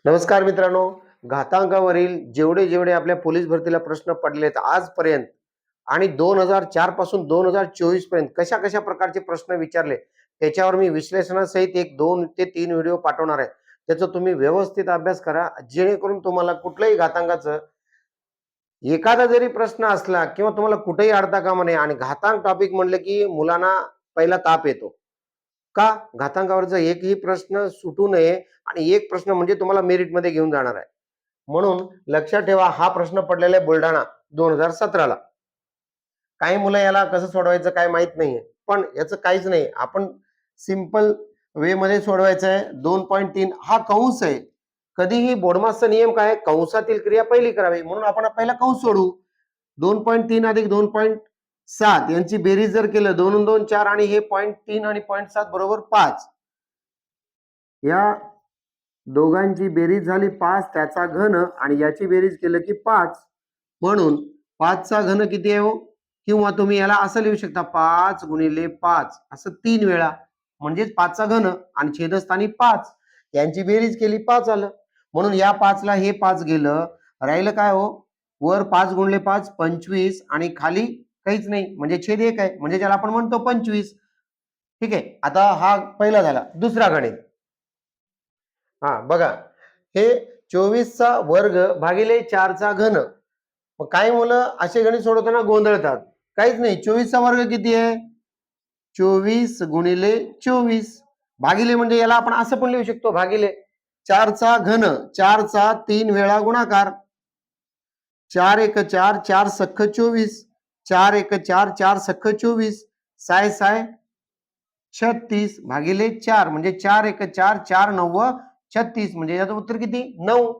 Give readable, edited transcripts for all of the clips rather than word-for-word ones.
नमस्कार मित्रांनो. घातांकावरील जेवढे जेवढे आपल्या पोलीस भरतीला प्रश्न पडलेत आजपर्यंत आणि 2004 पासून 2024 पर्यंत कशा कशा प्रकारचे प्रश्न विचारले त्याच्यावर मी विश्लेषणासहित एक 2 ते 3 व्हिडिओ पाठवणार आहे. त्याचा तुम्ही व्यवस्थित अभ्यास करा, जेणेकरून तुम्हाला कुठल्याही घातांकाचं एखादा जरी प्रश्न असला किंवा तुम्हाला कुठेही अडता कामा नये. आणि घातांक टॉपिक म्हणलं की मुलांना पहिला ताप येतो. का? घातांकावरचा एकही प्रश्न सुटू नये आणि एक प्रश्न म्हणजे तुम्हाला मेरिट मध्ये घेऊन जाणार आहे. म्हणून लक्षात ठेवा, हा प्रश्न पडलेला आहे बुलढाणा 2017ला. काही मुलं याला कसं सोडवायचं काय माहित नाहीये, पण याचं काहीच नाही. आपण सिंपल वे मध्ये सोडवायचं आहे. 2.3 हा कंस आहे. कधीही बोर्डमास्टरचा नियम काय आहे? कंसातील क्रिया पहिली करावी, म्हणून आपण पहिला कंस सोडू. 2.3 अधिक 2.7 यांची बेरीज जर केलं, 2 आणि 2 4 आणि हे 0.3 आणि 0.7 बरोबर 5. या दोघांची बेरीज झाली 5, त्याचा घन, आणि याची बेरीज केलं की 5. म्हणून 5 चा घन किती आहे हो? किंवा तुम्ही याला असं लिहू शकता, 5 गुणिले 5 असं 3 वेळा, म्हणजेच 5 चा घन आणि छेदस्थानी 5, यांची बेरीज केली 5 आलं. म्हणून या 5 ला हे 5 गेलं, राहिलं काय हो? वर 5 गुणिले 5 25 आणि खाली काहीच नाही, म्हणजे छेद 1 आहे, म्हणजे ज्याला आपण म्हणतो 25. ठीक आहे. आता हा पहिला झाला. दुसरा गणित बघा, हे 24 चा वर्ग भागिले 4 चा घन. मग काही मुलं असे गणित सोडवताना गोंधळतात. काहीच नाही, 24 चा वर्ग किती आहे? 24 गुणिले 24 भागिले, म्हणजे याला आपण असं पण लिहू शकतो, भागिले 4 चा घन, 4 चा 3 वेळा गुणाकार, 4 1 4, 4 सख्ख 24, 4 1 4, 4 सख्ख 24, साय साय 36 भागिले 4, म्हणजे 4 1 4, 4 9 36, म्हणजे याचं उत्तर किती? 9.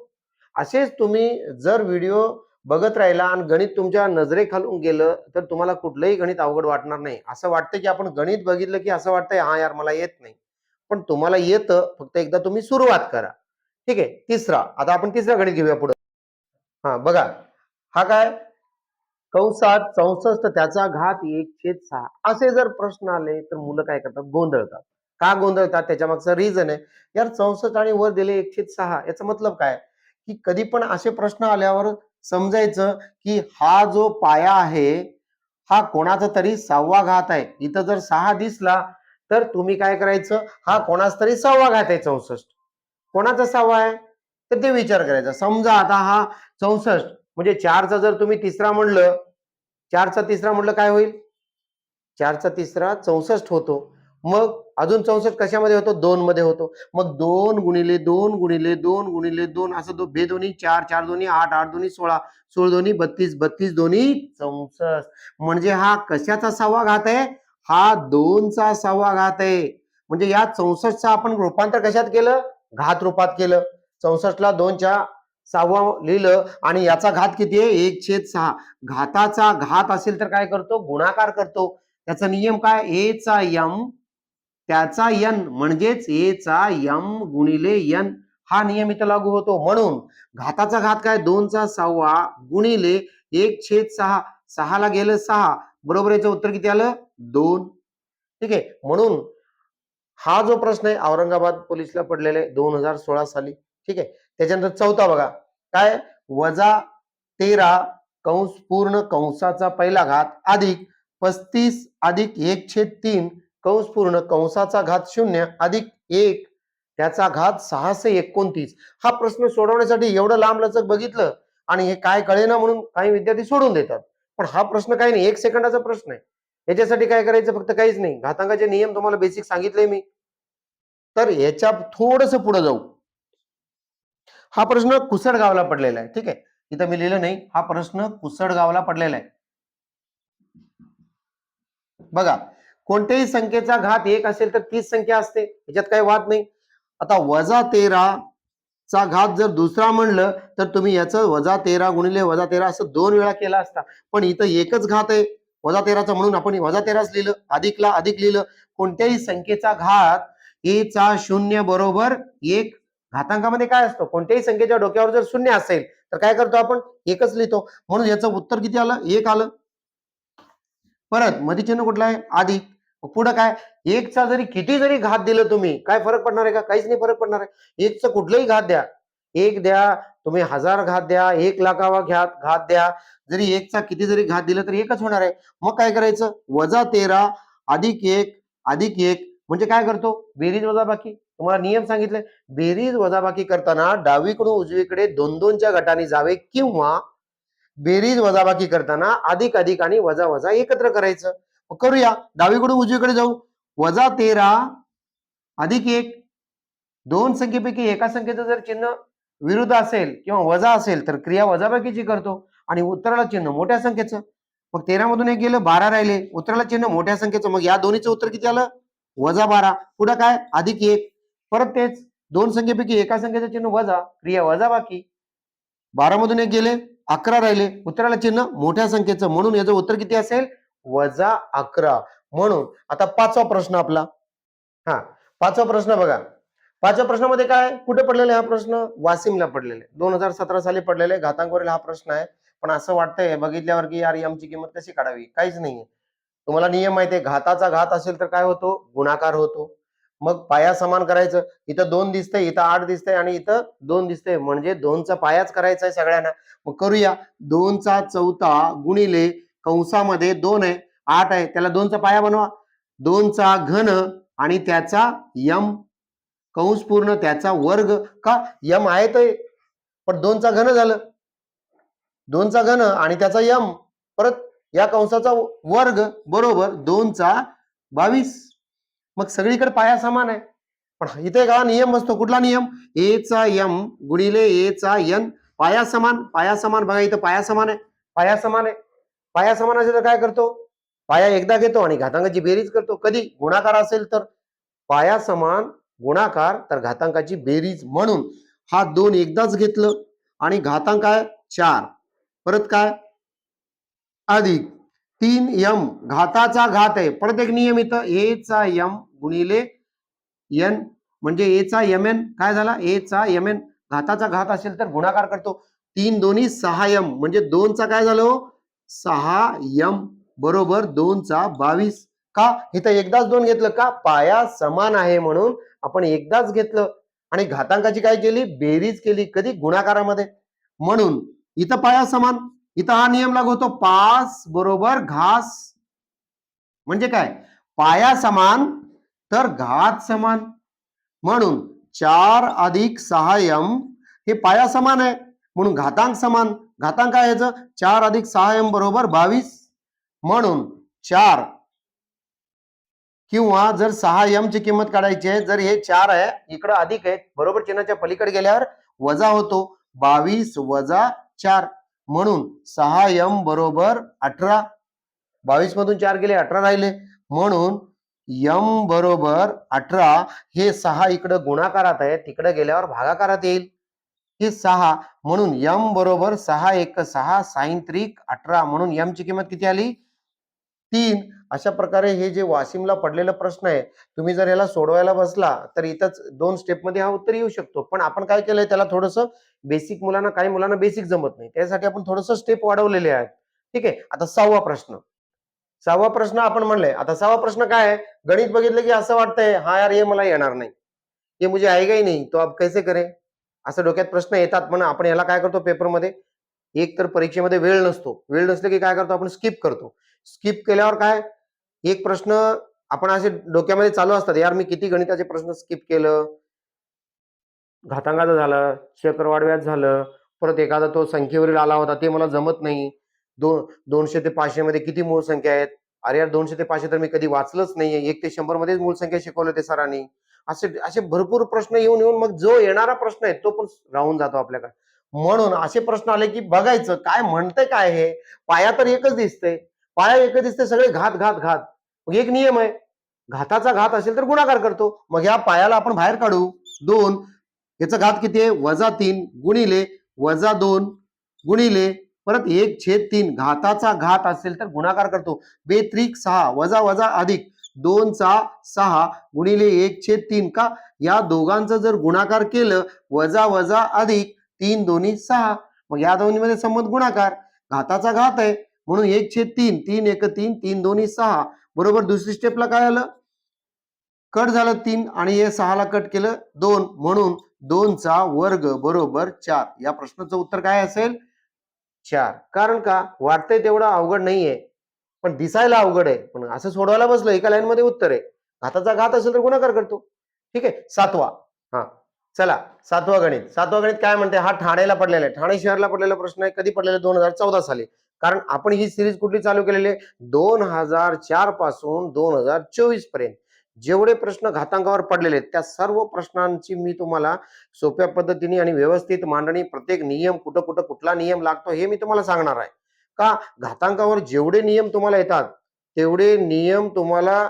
असेच तुम्ही जर व्हिडिओ बघत राहिला आणि गणित तुमच्या नजरेखालून गेलं तर तुम्हाला कुठलंही गणित अवघड वाटणार नाही. असं वाटतं की आपण गणित बघितलं की असं वाटतंय हा यार मला येत नाही, पण तुम्हाला येतं, फक्त एकदा तुम्ही सुरुवात करा. ठीक आहे. तिसरा, आता आपण तिसरा गणित घेऊया पुढे. बघा, हा काय? कंसात 64 त्याचा घात 1/6 असे जर प्रश्न आले तर मुलं काय करतात? गोंधळतात. का गोंधळतात? त्याच्या मागचं रिझन आहे, यार 64 आणि वर दिले 1/6, याचा मतलब काय? की कधी पण असे प्रश्न आल्यावर समजायचं की हा जो पाया आहे हा कोणाचा तरी 6वा घात आहे. इथं जर 6 दिसला तर तुम्ही काय करायचं? हा कोणाचा तरी 6वा घात आहे 64. कोणाचा 6वा आहे तर ते विचार करायचा. समजा आता हा 64 म्हणजे 4चा जर तुम्ही तिसरा म्हणलं, 4चा तिसरा म्हणलं काय होईल? 4चा तिसरा 64 होतो. मग अजून 64 कशामध्ये होतो? 2 मध्ये होतो. मग 2 गुणिले 2 गुणिले 2 गुणिले 2 असं बेदोनी 4, 4 दोन्ही 8, 8 दोन्ही 16, 16 दोन्ही 32, 32 दोन्ही 64. म्हणजे हा कशाचा 6वा घात आहे? हा 2 चा 6वा घात आहे. म्हणजे या 64 चा आपण रूपांतर कशात केलं? घात रूपात केलं. 64 ला 2 च्या 6वा लिहिलं आणि याचा घात किती आहे? 1/6. घाताचा घात असेल तर काय करतो? गुणाकार करतो. त्याचा नियम काय? ए चा यम त्याचा यन, म्हणजेच ए चा यम गुणिले यन, हा नियम इथं लागू होतो. म्हणून घाताचा घात काय? 2 चा 6वा गुणिले 1/6. 6 ला गेलं 6, बरोबर याचं उत्तर किती आलं? 2. ठीक आहे. म्हणून हा जो प्रश्न आहे औरंगाबाद पोलीसला पडलेला आहे 2016 साली. ठीक आहे. त्याच्यानंतर चौथा बघा, काय? -13 कंस पूर्ण कंसाचा पहिला घात अधिक 35 अधिक 1/3 कंस पूर्ण कंसाचा घात 0 अधिक 1 त्याचा घात 629. हा प्रश्न सोडवण्यासाठी एवढं लांब लचक बघितलं आणि हे काय कळेना म्हणून काही विद्यार्थी सोडून देतात. पण हा प्रश्न काही नाही, 1 सेकंदाचा प्रश्न आहे. याच्यासाठी काय करायचं? फक्त काहीच नाही, घातांकाचे नियम तुम्हाला बेसिक सांगितले मी. तर याच्या थोडस पुढे जाऊ. हा प्रश्न कुसडगावला पडलेला आहे. ठीक आहे. इथं मी लिहिलं नाही, हा प्रश्न कुसडगावला पडलेला आहे. बघा, कोणत्याही संख्येचा घात 1 असेल तर तीच संख्या असते, याच्यात काही वाद नाही. आता -13 चा घात जर दुसरा म्हणलं तर तुम्ही याचं -13 गुणिले -13 असं 2 वेळा केला असता, पण इथं एकच घात आहे -13चा, म्हणून आपण -13च लिहिलं, अधिकला अधिक लिहिलं. कोणत्याही संख्येचा घात ए चा 0 बरोबर 1. घातांकामध्ये काय असतं? कोणत्याही संख्येच्या डोक्यावर जर 0 असेल तर काय करतो आपण? एकच लिहितो. म्हणून याचं उत्तर किती आलं? 1 आलं. परत मध्ये चिन्ह कुठलं आहे? अधिक. पुढे काय? 1चा जरी किती जरी घात दिलं तुम्ही, काय फरक पडणार आहे का? काहीच नाही फरक पडणार आहे. 1चं कुठलंही घात द्या, एक द्या, तुम्ही 1000 घात द्या, 1,00,000वा घात द्या, जरी एकचा किती जरी घात दिला तरी एकच होणार आहे. मग काय करायचं, -13 अधिक 1 अधिक 1 म्हणजे काय करतो, बेरीज वजाबाकी. तुम्हाला नियम सांगितले, बेरीज वजाबाकी करताना डावीकडून उजवीकडे 2-2च्या गटाने जावे किंवा बेरीज वजाबाकी करताना अधिक अधिक आणि वजा वजा एकत्र करायचं. करूया, डावीकडून उजवीकडे जाऊ. -13 अधिक 1, दोन संख्येपैकी एका संख्येचं जर चिन्ह विरुद्ध असेल किंवा वजा असेल तर क्रिया वजाबाकीची करतो आणि उत्तराला चिन्ह मोठ्या संख्येचं. मग 13 मधून एक गेलं, 12 राहिले, उत्तराला चिन्ह मोठ्या संख्येचं. मग या दोन्हीचं उत्तर किती आलं, -12. पुढे काय, अधिक 1. परत तेच, दोन संख्येपैकी एका संख्येचं चिन्ह वजा, क्रिया वजाबाकी. 12 मधून एक गेले, 11 राहिले, उत्तराला चिन्ह मोठ्या संख्येचं, म्हणून याचं उत्तर किती असेल, -11. म्हणून आता पाचवा प्रश्न आपला. हा, पाचवा प्रश्न बघा. पाचव्या प्रश्नामध्ये काय, कुठे पडलेला हा प्रश्न, वाशिमला पडलेला आहे. 2017 साली पडलेला आहे. घातांकवरील हा प्रश्न आहे. पण असं वाटतंय बघितल्यावर की यार एमची किंमत कशी काढावी, काहीच नाहीये. तुम्हाला नियम माहिती आहे, घाताचा घात असेल तर काय होतो, गुणाकार होतो. मग पाया समान करायचं. इथं 2 दिसतंय, इथं 8 दिसतंय आणि इथं 2 दिसतंय, म्हणजे 2चा पायाच करायचा आहे सगळ्यांना. मग करूया, 2चा चौथा गुणिले कंसामध्ये 2 आहे, 8 आहे, त्याला 2चा पाया बनवा. 2चा घन आणि त्याचा यम कंस पूर्ण त्याचा वर्ग, का यम आहे तर, पण 2चा घन झालं, 2चा घन आणि त्याचा यम, परत या कंसाचा वर्ग बरोबर 2चा 22. मग सगळीकडे पाया समान आहे. पण इथे का नियम असतो, कुठला नियम, ए चा यम गुणिले ए चा यन, पाया समान. पाया समान बघा, इथं पाया समान आहे, पाया समान आहे. पाया समान असेल तर काय करतो, पाया एकदा घेतो आणि घातांकाची बेरीज करतो. कधी गुणाकार असेल तर पाया समान गुणाकार तर घातांकाची बेरीज, म्हणून हा 2 एकदाच घेतलं आणि घातांक काय 4, परत काय अधिक 3m घाताचा घात आहे. परत एक नियम इथं, ए चा यम गुणिले यन म्हणजे ए चा mn, काय झाला, ए चा mn, घाताचा घात असेल तर गुणाकार करतो. 3 दोन्ही 6m म्हणजे 2 चा काय झालं, 6m बरोबर 2 चा 22. का इथं एकदाच 2 घेतलं, का पाया समान आहे म्हणून आपण एकदाच घेतलं आणि घातांकाची काय केली, बेरीज केली, कधी गुणाकारामध्ये. म्हणून इथं पाया समान, इथं हा नियम लागू होतो, 5 बरोबर घास, म्हणजे काय, पाया समान तर घात समान. म्हणून 4 अधिक 6m हे पाया समान आहे म्हणून घातांक समान. घातांक काय याचं, 4 अधिक 6m बरोबर 22. म्हणून 4 किंवा जर 6m ची किंमत काढायची आहे, जर हे 4 आहे इकडे अधिक आहे, बरोबर चिन्हाच्या पलीकडे गेल्यावर वजा होतो, 22 वजा 4, म्हणून 6m बरोबर 18. 22 मधून 4 गेले, 18 राहिले, म्हणून m बरोबर 18. हे 6 इकडे गुणाकारात आहे, तिकडे गेल्यावर भागाकारात येईल, हे 6, म्हणून m बरोबर 6 1 6 साइन त्रिक 18, म्हणून m ची किंमत किती आली, 3. अशा प्रकारे हे जे वाशिमला पडलेला प्रश्न आहे, तुम्ही जर याला सोडवायला बसला तर इथंच 2 स्टेप मध्ये हा उत्तर येऊ शकतो. पण आपण काय केलंय, त्याला थोडंसं बेसिक, मुलांना काही मुलांना बेसिक जमत नाही, त्यासाठी आपण थोडंसं स्टेप वाढवलेले आहेत. ठीक आहे, आता 6वा प्रश्न. 6वा प्रश्न आपण म्हणले. आता 6वा प्रश्न काय आहे, गणित बघितलं की असं वाटतंय, हा यार हे मला येणार नाही, हे मुझे आएगा ही नहीं, तो अब कैसे करें, असं डोक्यात प्रश्न येतात. पण आपण याला काय करतो, पेपरमध्ये एक तर परीक्षेमध्ये वेळ नसतो, वेळ नसले की काय करतो आपण, स्किप करतो. स्किप केल्यावर काय, एक प्रश्न आपण असे डोक्यामध्ये चालू असतात, यार मी किती गणिताचे प्रश्न स्किप केलं, घातांकाचं झालं, चक्रवाढव्यात झालं, परत एखादा तो संख्येवरील आला होता ते मला जमत नाही. 200 ते 500 मध्ये किती मूळ संख्या आहेत, अरे यार 200 ते 500 तर मी कधी वाचलंच नाहीये, 1 ते 100 मध्येच मूळ संख्या शिकवले ते सरांनी. असे असे भरपूर प्रश्न येऊन येऊन मग जो येणारा प्रश्न आहे तो पण राहून जातो आपल्याकडे. म्हणून असे प्रश्न आले की बघायचं काय म्हणतंय, काय हे पाया तर एकच दिसतंय, पाया एकच दिसतंय, सगळे घात घात घात. मग एक नियम आहे, घाताचा घात असेल तर गुणाकार करतो. मग या पायाला आपण बाहेर काढू, 2, याचा घात किती आहे, -3 गुणिले -2 गुणिले परत 1/3, घाताचा घात असेल तर गुणाकार करतो, 2×6 वजा वजा अधिक 2 चा 6 गुणिले 1/3, का या दोघांचं जर गुणाकार केलं, वजा वजा अधिक 3 दोन्ही 6, मग या दोन्हीमध्ये संबंध गुणाकार, घाताचा घात आहे म्हणून 1/3, 3 1 3, 3 दोन्ही 6 बरोबर. दुसरी स्टेपला काय आलं, कट झालं 3 आणि हे 6 ला कट केलं 2, म्हणून 2चा वर्ग बरोबर 4. या प्रश्नाचं उत्तर काय असेल? 4. कारण का वाटतंय तेवढं अवघड नाहीये, पण दिसायला अवघड आहे. पण असं सोडवायला बसलो एका लाईन मध्ये उत्तर आहे. घाताचा घात असेल तर गुणाकार करतो. ठीक आहे. 7वा. हा चला 7वं गणित. 7वं गणित काय म्हणते? हा ठाण्याला पडलेला आहे. ठाणे शहराला पडलेला प्रश्न आहे. कधी पडलेला? 2014 साली. कारण आपण ही सिरीज कुठली चालू केलेली आहे? 2004 पासून 2024 पर्यंत जेवढे प्रश्न घातांकावर पडलेले आहेत त्या सर्व प्रश्नांची मी तुम्हाला सोप्या पद्धतीने आणि व्यवस्थित मांडणी, प्रत्येक नियम कुठं कुठं कुठला नियम लागतो हे मी तुम्हाला सांगणार आहे. का घातांकावर जेवढे नियम तुम्हाला येतात तेवढे नियम तुम्हाला,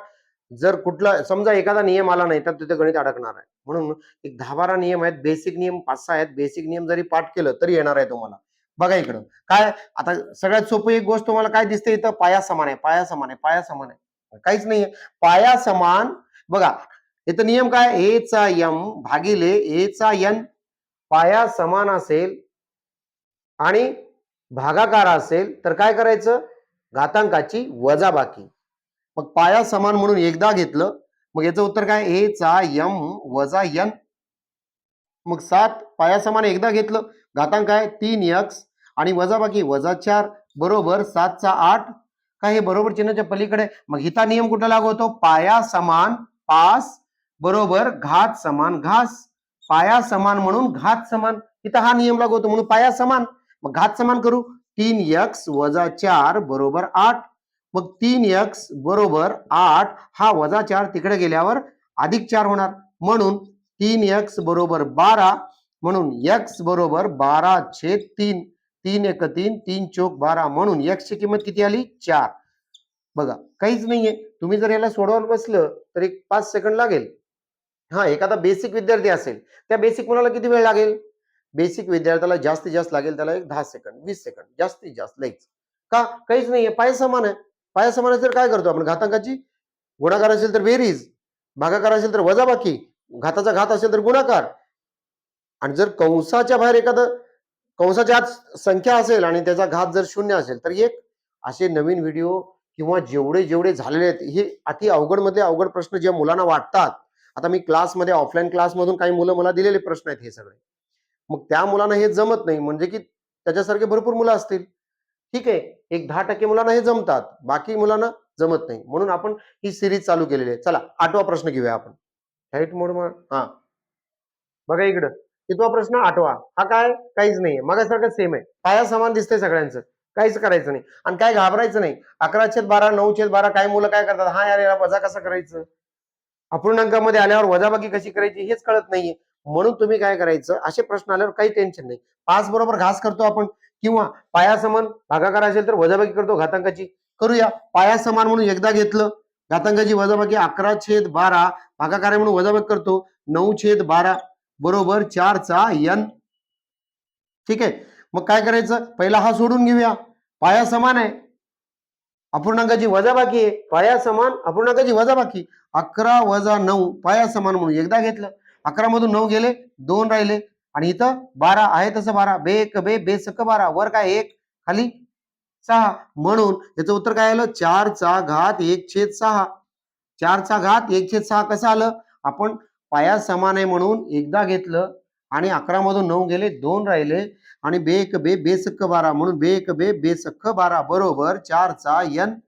जर कुठला समजा एखादा नियम आला नाही तर तिथे गणित अडकणार आहे. म्हणून एक 10-12 नियम आहेत, बेसिक नियम 5-6 आहेत. बेसिक नियम जरी पाठ केलं तरी येणार आहे तुम्हाला. बघा इकडं काय, आता सगळ्यात सोपी एक गोष्ट तुम्हाला काय दिसते इथं? पाया समान आहे, पाया समान आहे, पाया समान आहे. काहीच नाहीये. पाया समान. बघा इथं नियम काय? ए चा एम भागिले ए चा एन. पाया समान असेल आणि भागाकार असेल तर काय करायचं? घातांकाची वजाबाकी. मग पाया समान म्हणून एकदा घेतलं, मग याचं उत्तर काय? ए चा एम वजा एन. मग 7 पाया समान एकदा घेतलं, घातांक काय? 3x आणि वजाबाकी वजा 4 बरोबर 7 चा 8. काय हे बरोबर चिन्हाच्या पलीकडे? मग हिता नियम कुठला लागू होतो? पाया समान पास बरोबर घात समान घास. पाया समान म्हणून घात समान. इथं हा नियम लागू होतो म्हणून पाया समान. मग घात समान करू. 3x वजा 4 बरोबर 8. मग 3x बरोबर 8, हा वजा 4 तिकडे गेल्यावर अधिक 4 होणार. म्हणून 3x बरोबर 12. म्हणून x बरोबर 12/3. 3 एक 3, 3 चोक 12. म्हणून x ची किंमत किती आली? 4. बघा काहीच नाहीये. तुम्ही जर याला सोडवायला बसलं तर एक 5 सेकंद लागेल. हा एखादा बेसिक विद्यार्थी असेल, त्या बेसिक मुलाला किती वेळ लागेल? बेसिक विद्यार्थ्याला जास्तीत जास्त लागेल त्याला एक 10 सेकंद 20 सेकंद जास्तीत जास्त लईच. का? काहीच नाहीये. पाया समान आहे. पाया समान असेल काय करतो आपण? घातांकाची गुणाकार असेल तर बेरीज, भागाकार असेल तर वजाबाकी, घाताचा घात असेल तर गुणाकार. आणि जर कंसाच्या बाहेर एखादं कंसाच्या आत संख्या असेल आणि त्याचा घात जर 0 असेल तर 1. असे नवीन व्हिडिओ किंवा जेवढे जेवढे झालेले आहेत हे अति अवघड मध्ये अवघड प्रश्न जे मुलांना वाटतात. आता मी क्लासमध्ये ऑफलाईन क्लासमधून काही मुलं मला दिलेले प्रश्न आहेत हे सगळे. मग त्या मुलांना हे जमत नाही, म्हणजे की त्याच्यासारखे भरपूर मुलं असतील. ठीक आहे, एक 10% मुलांना हे जमतात, बाकी मुलांना जमत नाही. म्हणून आपण ही सिरीज चालू केलेली आहे. चला 8वा प्रश्न घेऊया आपण. हाईट मोड. हा बघा इकडं 8वा प्रश्न 8वा. हा काय? काहीच नाहीये, मगासारखं सेम आहे. पाया समान दिसतंय सगळ्यांचं. काहीच करायचं नाही आणि काय घाबरायचं नाही. 11/12 9/12 काय मुलं काय करतात? हा यार याला वजा कसं करायचं, अपूर्णांकामध्ये आल्यावर वजाबाकी कशी करायची हेच कळत नाहीये. म्हणून तुम्ही काय करायचं? असे प्रश्न आल्यावर काही टेन्शन नाही. 5 बरोबर घास करतो आपण, किंवा पाया समान भागाकार असेल तर वजाबाकी करतो घातांकाची. करूया. पाया समान म्हणून एकदा घेतलं, घातांकाची वजाबाकी 11/12, भागाकार म्हणून वजाबाकी करतो 9/12 बरोबर 4 चा n. ठीक आहे. मग काय करायचं? पहिला हा सोडून घेऊया. पाया समान आहे, अपूर्णांकाची वजाबाकी आहे. पाया समान अपूर्णांकाची वजाबाकी. 11 वजा 9 पाया समान म्हणून एकदा घेतलं, 11 मधून 9 गेले, 2 राहिले आणि इथं 12 आहे तसं 12. बे एक बे बेसक 12. वर काय 1 खाली 6. म्हणून याचं उत्तर काय आलं? 4 चा घात 1/6. 4 चा घात 1/6 कसं आलं? आपण पाया समान आहे म्हणून एकदा घेतलं आणि 11 मधून 9 गेले, 2 राहिले आणि बे एक बे बेसक 12 म्हणून बे एक बे बेसक 12 बरोबर 4 चा n.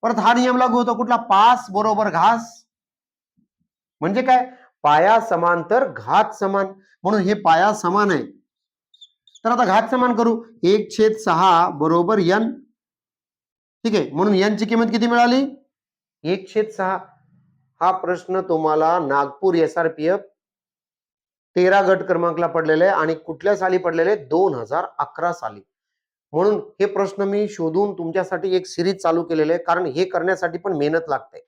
परत हा नियम लागू होतो कुठला? पास बरोबर घास. म्हणजे काय? पाया समान तर घात समान. म्हणून हे पाया समान आहे, तर आता घात समान करू. 1/6 बरोबर n. ठीक आहे. म्हणून n ची किंमत किती मिळाली? 1/6. हा प्रश्न तुम्हाला नागपूर SRPF 13 गट क्रमांकला पडलेले आहे आणि कुठल्या साली पडलेले? 2011 साली. म्हणून हे प्रश्न मी शोधून तुमच्यासाठी एक सिरीज चालू केलेले आहे, कारण हे करण्यासाठी पण मेहनत लागते.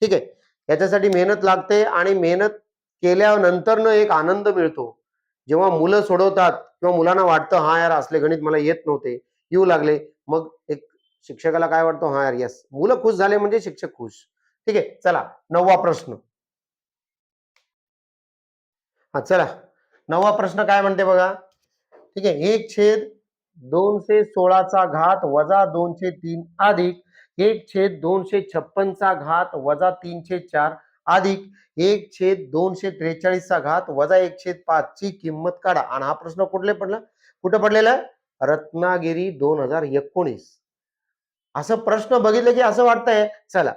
ठीक आहे. याच्यासाठी मेहनत लागते आणि मेहनत केल्यानंतर न एक आनंद मिळतो. जेव्हा मुलं सोडवतात किंवा मुलांना वाटतं हा यार असले गणित मला येत नव्हते, येऊ लागले, मग एक शिक्षकाला काय वाटतं? हा यार यस, मुलं खुश झाले म्हणजे शिक्षक खुश. ठीक आहे. चला 9वा प्रश्न. हा चला 9वा प्रश्न काय म्हणते बघा. ठीक आहे. 1/216 चा घात वजा 2/3 अधिक 1/256 चा घात वजा 3/4 अधिक 1/243 चा घात वजा 1/5 ची किंमत काढा. आणि हा प्रश्न कुठे पडलेला आहे? रत्नागिरी 2019. असं प्रश्न बघितलं की असं वाटतंय चला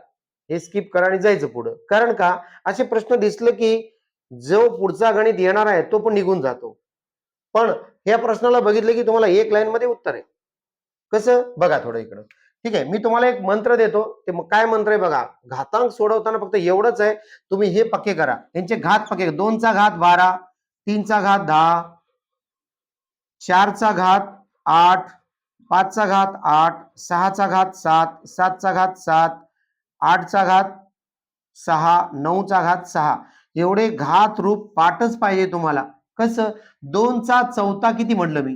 हे स्किप करा आणि जायचं पुढं. कारण का असे प्रश्न दिसले की जो पुढचा गणित येणार आहे तो पण निघून जातो. पण या प्रश्नाला बघितलं की तुम्हाला एक लाईन मध्ये उत्तर आहे. कसं बघा थोडं इकडं. ठीक आहे, मी तुम्हाला एक मंत्र देतो. ते काय मंत्र आहे बघा. घातांक सोडवताना फक्त एवढंच आहे, तुम्ही हे पक्के करा. यांचे घात पक्के. 2 चा घात 12, 3 चा घात 10, 4 चा घात 8, 5 चा घात 8, 6 चा घात 7, 7 चा घात 7, 8 चा घात 6, 9 चा घात 6. एवढे घात रूप पाठच पाहिजे तुम्हाला. कसं 2 चा चौथा किती म्हटलं मी?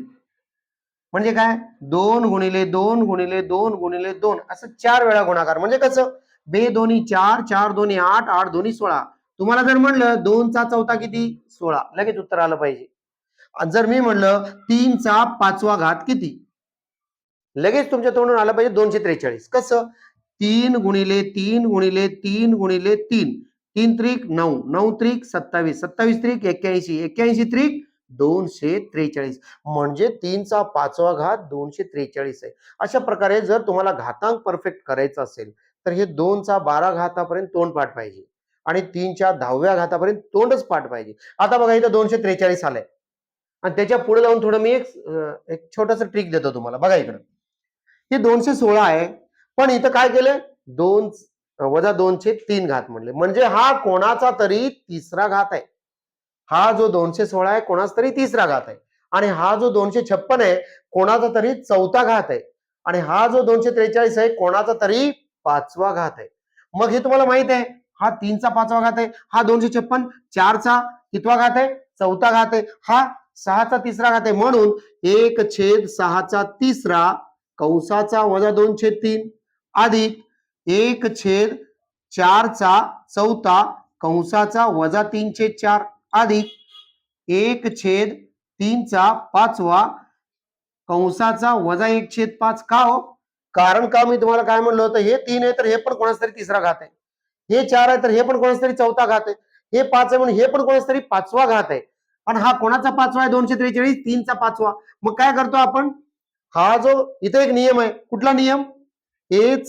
म्हणजे काय 2 गुणिले 2 गुणिले 2 गुणिले 2 असं 4 वेळा गुणाकार. म्हणजे कसं बे दोन्ही 4, 4 दोन्ही 8, 8 दोन्ही 16. तुम्हाला जर म्हणलं 2 चा चौथा किती? 16, लगेच उत्तर आलं पाहिजे. जर मी म्हणलं 3 चा 5वा घात किती? लगेच तुमच्या तोंडून आलं पाहिजे 243. कसं 3 गुणिले 3 गुणिले 3 गुणिले 3, 3 त्रिक 9, 9 त्रिक 27, 27 त्रिक 81, 81 त्रिक 243. म्हणजे 3 चा 5वा घात 243 आहे. अशा प्रकारे जर तुम्हाला घातांक परफेक्ट करायचं असेल तर हे 2 चा 12 घातापर्यंत तोंड पाठ पाहिजे आणि 3 च्या 10व्या घातापर्यंत तोंडच पाठ पाहिजे. आता बघा इथं 243 आलंय आणि त्याच्या पुढे जाऊन थोडं मी एक छोटस ट्रिक देतो तुम्हाला. बघा इकडं हे 216 आहे, पण इथं काय केलं 2 वजा 2/3 घात म्हणले. म्हणजे हा कोणाचा तरी तिसरा घात आहे. हा जो 216 आहे कोणाचा तरी तिसरा घात आहे आणि हा जो 256 आहे कोणाचा तरी चौथा घात आहे आणि हा जो 243 आहे कोणाचा तरी 5वा घात आहे. मग हे तुम्हाला माहित आहे हा 3 चा 5वा घात आहे, हा 256 4 चा कितवा घात आहे? चौथा घात आहे, हा 6 चा तिसरा घात आहे. म्हणून 1/6 चा तिसरा कंसाचा वजा 2/3 अधिक 1/4 चा चौथा कंसाचा वजा 3/4 अधिक 1/3 चा 5वा कंसाचा वजा 1/5. का हो? कारण का मी तुम्हाला काय म्हणलं होतं हे 3 आहे तर हे पण कोणाचा तरी तिसरा घात आहे, हे 4 आहे तर हे पण कोणाचा तरी चौथा घात आहे, हे 5 आहे म्हणून हे पण कोणाचा तरी 5वा घात आहे. आणि हा कोणाचा 5वा आहे? 243, 3 चा 5वा. मग काय करतो आपण? हा जो इथे एक नियम आहे. कुठला नियम? a/b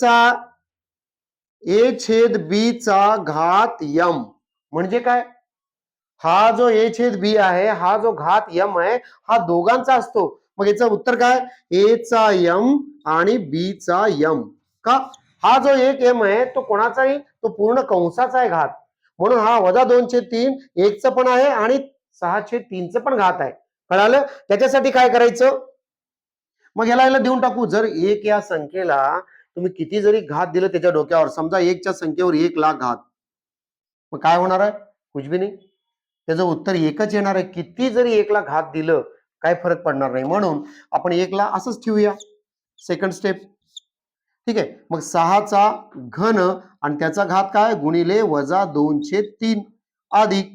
चा घात m. म्हणजे काय हा जो a/b आहे हा जो घात m आहे हा दोघांचा असतो. मग याचं उत्तर काय? a चा m आणि b चा m. का हा जो एक m आहे तो कोणाचाही तो पूर्ण कंसाचा आहे घात. म्हणून हा वजा 2/3 एकचं पण आहे आणि 6/3 पण घात आहे. कळालं? त्याच्यासाठी काय करायचं? मग याला देऊन टाकू. जर एक या संख्येला तुम्ही किती जरी घात दिलं त्याच्या डोक्यावर, समजा 1च्या संख्येवर 1,00,000 घात, मग काय होणार आहे? कुछ भी नाही. त्याचं उत्तर एकच येणार आहे. किती जरी 1ला घात दिलं काय फरक पडणार नाही. म्हणून आपण 1ला असंच ठेवूया. Second step. ठीक आहे. मग 6 चा घन आणि त्याचा घात काय? गुणिले वजा 2/3 अधिक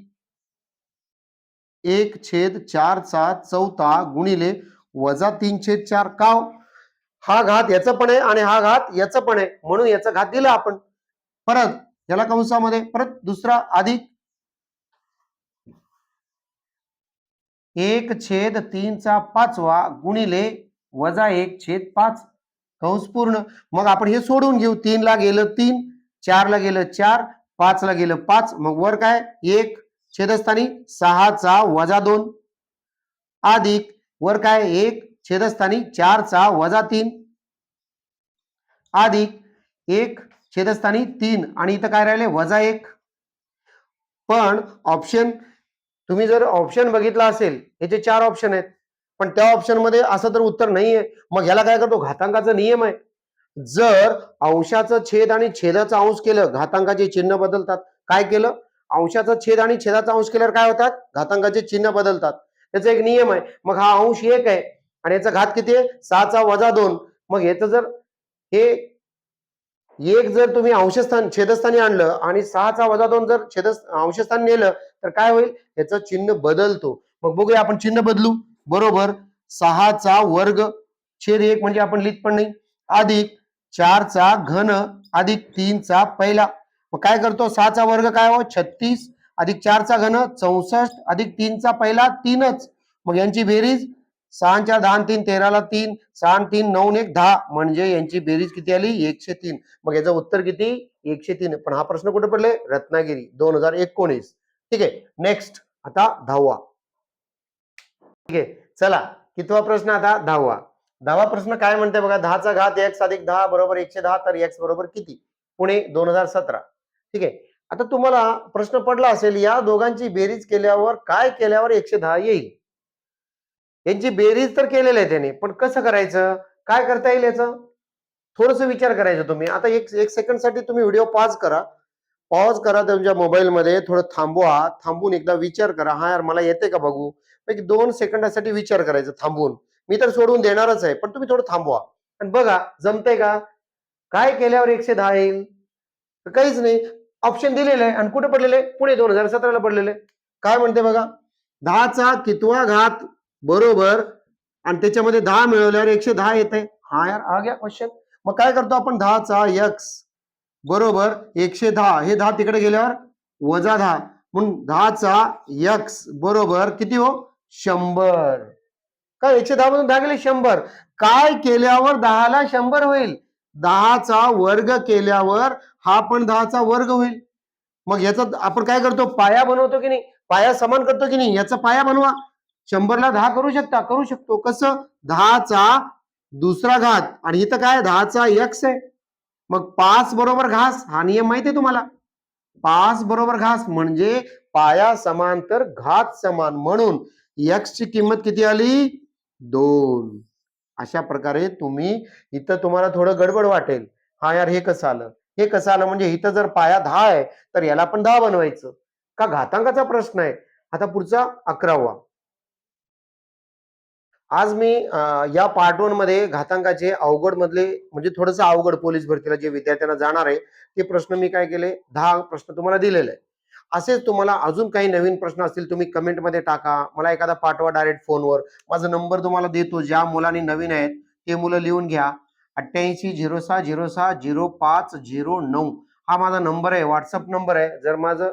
1/4 चा चौथा गुणिले वजा 3/4. का हो? हा घात याचं पण आहे आणि हा घात याचं पण आहे म्हणून याचा घात दिला आपण. परत याला कंसामध्ये परत दुसरा अधिक 1/3 चा 5वा गुणिले वजा 1/5 कंस पूर्ण. मग आपण हे सोडून घेऊ. 3 ला गेलं 3, 4 ला गेलं 4, 5 ला गेलं 5. मग वर काय 1 छेदस्थानी 6 चा वजा 2 अधिक वर काय 1 छेदस्थानी 4 चा वजा 3 अधिक 1 छेदस्थानी 3 आणि इथं काय राहिले वजा 1. पण ऑप्शन तुम्ही जर ऑप्शन बघितला असेल याचे 4 ऑप्शन आहेत पण त्या ऑप्शन मध्ये असं तर उत्तर नाहीये. मग ह्याला काय करतो? घातांकाचा नियम आहे. जर अंशाचं छेद आणि छेदाचा अंश केलं घातांकाचे चिन्ह बदलतात. काय केलं? अंशाचा छेद आणि छेदाचा अंश केल्यावर काय होतात? घातांकाचे चिन्ह बदलतात. त्याचा एक नियम आहे. मग हा अंश 1 आहे आणि याचा घात किती आहे? 6 चा वजा 2. मग याचं जर हे 1 जर तुम्ही अंशस्थान छेदस्थानी आणलं आणि 6 चा वजा 2 जर अंशस्थानी नेलं तर काय होईल? याचं चिन्ह बदलतो. मग बघूया आपण चिन्ह बदलू. बरोबर 6 चा वर्ग छेद 1 म्हणजे आपण लिहित पण नाही अधिक 4 चा घन अधिक 3 चा पहिला मग काय करतो, 6चा वर्ग काय हो 36 अधिक 4चा घन 64 अधिक 3चा पहिला 3च, मग यांची बेरीज 6 4 10 3 13ला 3 6 3 9 1 10, म्हणजे यांची बेरीज किती आली 103. मग याचं उत्तर किती 103. पण हा प्रश्न कुठे पडले, रत्नागिरी 2019. ठीक आहे, नेक्स्ट आता 10वा. ठीक आहे, चला कितवा प्रश्न आता 10वा प्रश्न काय म्हणते बघा, 10चा घात x अधिक 10 बरोबर 110, तर x बरोबर किती, पुणे 2017. ठीक आहे, आता तुम्हाला प्रश्न पडला असेल या दोघांची बेरीज केल्यावर काय केल्यावर 110 येईल. यांची बेरीज तर केलेली आहे त्याने, पण कसं करायचं, काय करता येईल याचं, थोडस विचार करायचं तुम्ही. आता एक सेकंड साठी तुम्ही व्हिडिओ पॉज करा तुमच्या मोबाईल मध्ये, थोडं थांबवा, थांबून एकदा विचार करा, हा यार मला येते का बघू. 2 सेकंदासाठी विचार करायचं थांबून. मी तर सोडून देणारच आहे, पण तुम्ही थोडं थांबवा आणि बघा जमतंय का, काय केल्यावर 110 येईल. तर काहीच नाही, ऑप्शन दिलेलं आहे आणि कुठे पडलेले, पुणे 2017ला पडलेले. काय म्हणते बघा, 10चा कितवा घात बरोबर आणि त्याच्यामध्ये 10 मिळवल्यावर 110 येते. हा यार आ गया क्वेश्चन. मग काय करतो आपण, 10चा x बरोबर 110, हे 10 तिकडे गेल्यावर वजा 10, म्हणून 10चा x बरोबर किती हो 100. काय 110 मधून 10 गेले 100. काय केल्यावर 10ला 100 होईल, 10चा वर्ग केल्यावर हा पण 10चा वर्ग होईल. मग याचा आपण काय करतो, पाया बनवतो की नाही, पाया समान करतो की नाही, याचा पाया बनवा. 100ला 10 करू शकतो. कसं, 10चा दुसरा घात आणि इथं काय 10चा x आहे, मग 5 बरोबर घास, हा नियम माहिती आहे तुम्हाला. 5 बरोबर घास म्हणजे पाया समान तर घात समान, म्हणून x ची किंमत किती आली 2. अशा प्रकारे तुम्ही, इथं तुम्हाला थोडं गडबड वाटेल, हा यार हे कसं आलं, म्हणजे इथं जर पाया 10 आहे तर याला पण 10 बनवायचं का, घातांकाचा प्रश्न आहे. आता पुढचा 11वा. आज मी या पार्ट 1 मध्ये घातांकाचे अवघड मधले, म्हणजे थोडंसं अवघड पोलीस भरतीला जे विद्यार्थ्यांना जाणार आहे ते प्रश्न मी काय केले, 10 प्रश्न तुम्हाला दिलेले आहे. असेच तुम्हाला अजून काही नवीन प्रश्न असतील तुम्ही कमेंट मध्ये टाका, मला एखादा पाठवा डायरेक्ट फोनवर. माझा नंबर तुम्हाला देतो, ज्या मुलांनी नवीन आहेत ते मुलं लिहून घ्या. 8806060509 हा माझा नंबर आहे, व्हॉट्सअप नंबर आहे. जर माझं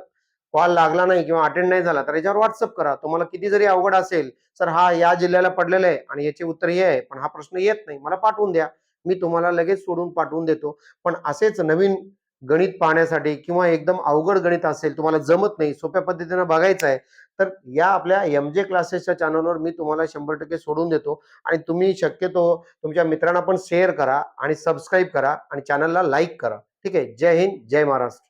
कॉल लागला नाही किंवा अटेंड नाही झाला तर याच्यावर व्हॉट्सअप करा. तुम्हाला किती जरी अवघड असेल, सर हा या जिल्ह्याला पडलेला आहे आणि याचे उत्तर हे आहे पण हा प्रश्न येत नाही, मला पाठवून द्या, मी तुम्हाला लगेच सोडून पाठवून देतो. पण असेच नवीन गणित पाहण्यासाठी किंवा एकदम अवघड गणित असेल, तुम्हाला जमत नाही, सोप्या पद्धतीने बघायचं आहे, तर या आपल्या MJ क्लासेसच्या चॅनलवर मी तुम्हाला 100% सोडून देतो. आणि तुम्ही शक्यतो तुमच्या मित्रांना पण शेअर करा आणि सबस्क्राईब करा आणि चॅनलला लाईक करा. ठीक आहे, जय हिंद, जय महाराष्ट्र.